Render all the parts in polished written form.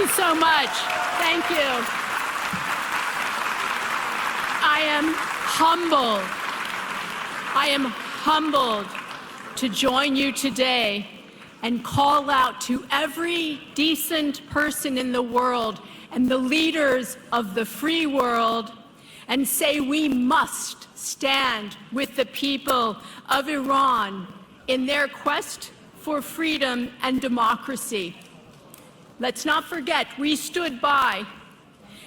you so much. Thank you. I am humbled to join you today and call out to every decent person in the world and the leaders of the free world and say we must stand with the people of Iran in their quest for freedom and democracy. Let's not forget, we stood by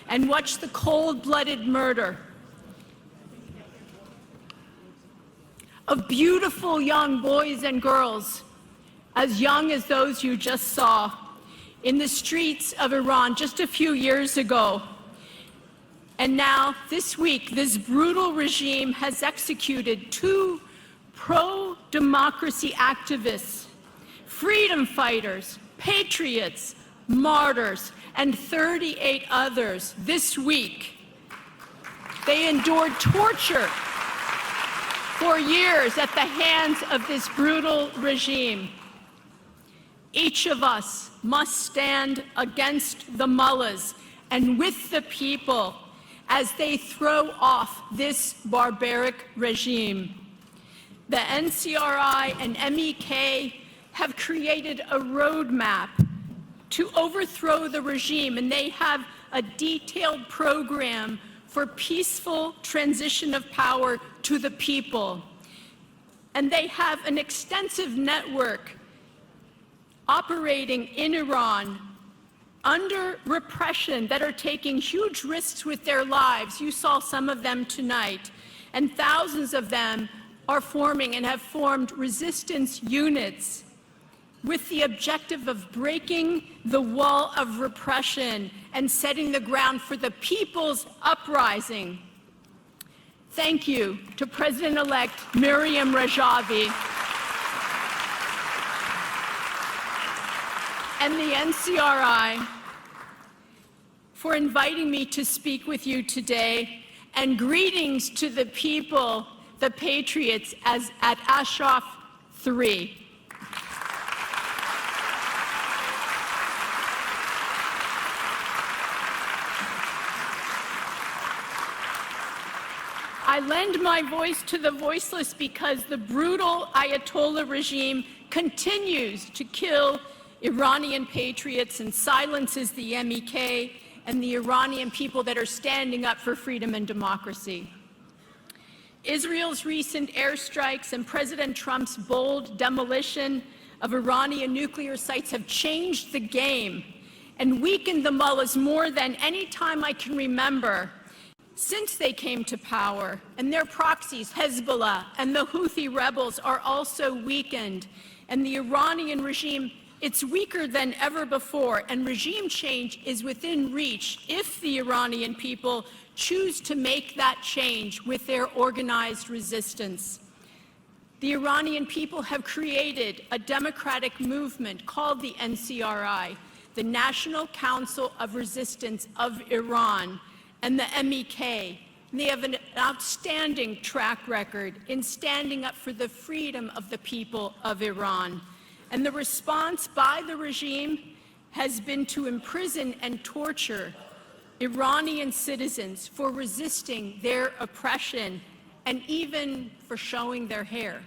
and watched the cold-blooded murder of beautiful young boys and girls, as young as those you just saw, in the streets of Iran just a few years ago. And now, this week, this brutal regime has executed 2 pro-democracy activists, freedom fighters, patriots, martyrs, and 38 others this week. They endured torture for years at the hands of this brutal regime. Each of us must stand against the mullahs and with the people as they throw off this barbaric regime. The NCRI and MEK have created a roadmap to overthrow the regime, and they have a detailed program for peaceful transition of power to the people. And they have an extensive network operating in Iran under repression that are taking huge risks with their lives. You saw some of them tonight. And thousands of them are forming and have formed resistance units with the objective of breaking the wall of repression and setting the ground for the people's uprising. Thank you to President-elect Miriam Rajavi and the NCRI for inviting me to speak with you today, and greetings to the people, the patriots, at Ashraf 3. I lend my voice to the voiceless because the brutal Ayatollah regime continues to kill Iranian patriots and silences the MEK and the Iranian people that are standing up for freedom and democracy. Israel's recent airstrikes and President Trump's bold demolition of Iranian nuclear sites have changed the game and weakened the mullahs more than any time I can remember since they came to power. And their proxies, Hezbollah and the Houthi rebels, are also weakened. And the Iranian regime, it's weaker than ever before, and regime change is within reach if the Iranian people choose to make that change with their organized resistance. The Iranian people have created a democratic movement called the NCRI, the National Council of Resistance of Iran, and the MEK. They have an outstanding track record in standing up for the freedom of the people of Iran. And the response by the regime has been to imprison and torture Iranian citizens for resisting their oppression and even for showing their hair.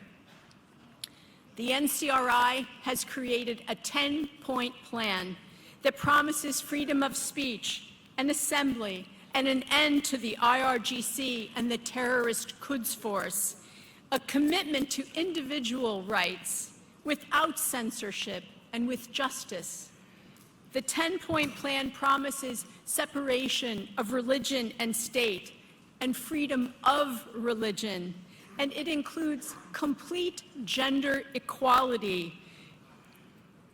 The NCRI has created a 10-point plan that promises freedom of speech and assembly and an end to the IRGC and the terrorist Quds Force, a commitment to individual rights without censorship and with justice. The 10-point plan promises separation of religion and state and freedom of religion, and it includes complete gender equality,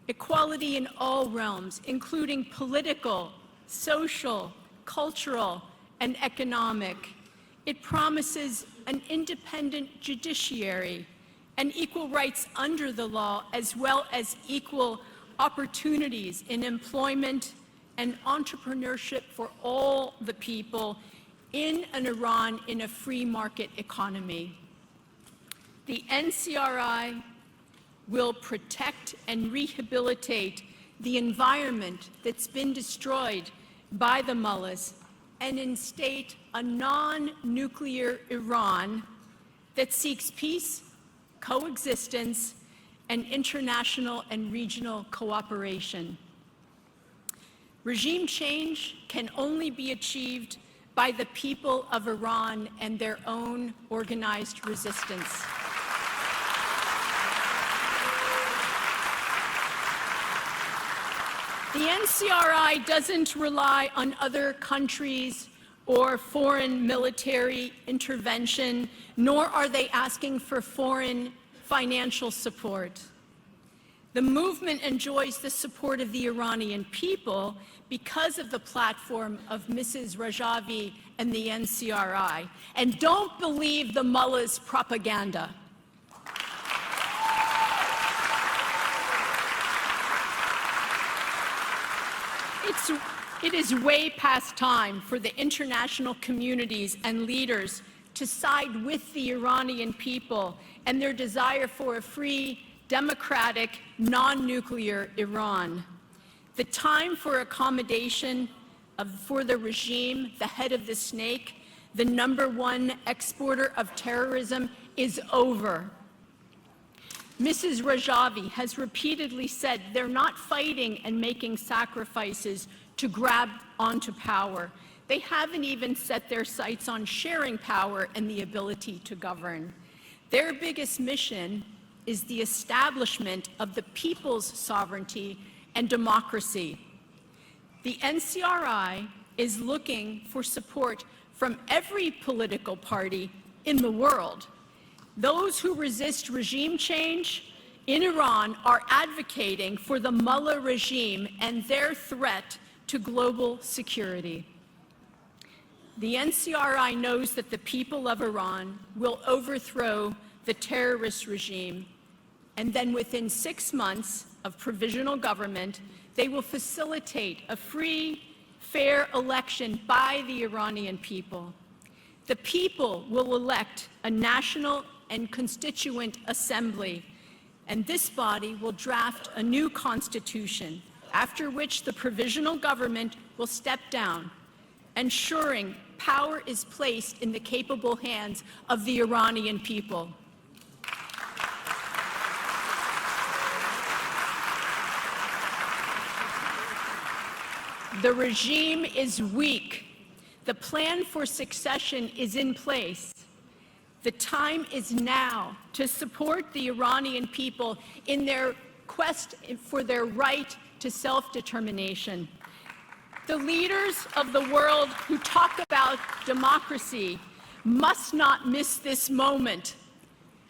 equality in all realms, including political, social, cultural, and economic. It promises an independent judiciary and equal rights under the law, as well as equal opportunities in employment and entrepreneurship for all the people in an Iran in a free market economy. The NCRI will protect and rehabilitate the environment that's been destroyed by the mullahs and instate a non-nuclear Iran that seeks peace, coexistence, and international and regional cooperation. Regime change can only be achieved by the people of Iran and their own organized resistance. The NCRI doesn't rely on other countries or foreign military intervention, nor are they asking for foreign financial support. The movement enjoys the support of the Iranian people because of the platform of Mrs. Rajavi and the NCRI. And don't believe the mullah's propaganda. It is way past time for the international communities and leaders to side with the Iranian people and their desire for a free, democratic, non-nuclear Iran. The time for accommodation for the regime, the head of the snake, the #1 exporter of terrorism, is over. Mrs. Rajavi has repeatedly said they're not fighting and making sacrifices to grab onto power. They haven't even set their sights on sharing power and the ability to govern. Their biggest mission is the establishment of the people's sovereignty and democracy. The NCRI is looking for support from every political party in the world. Those who resist regime change in Iran are advocating for the mullah regime and their threat to global security. The NCRI knows that the people of Iran will overthrow the terrorist regime, and then within 6 months of provisional government, they will facilitate a free, fair election by the Iranian people. The people will elect a national and constituent assembly, and this body will draft a new constitution, after which the provisional government will step down, ensuring power is placed in the capable hands of the Iranian people. The regime is weak. The plan for succession is in place. The time is now to support the Iranian people in their quest for their right to self-determination. The leaders of the world who talk about democracy must not miss this moment.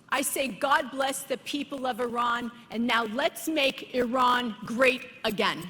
I say, God bless the people of Iran, and now let's make Iran great again.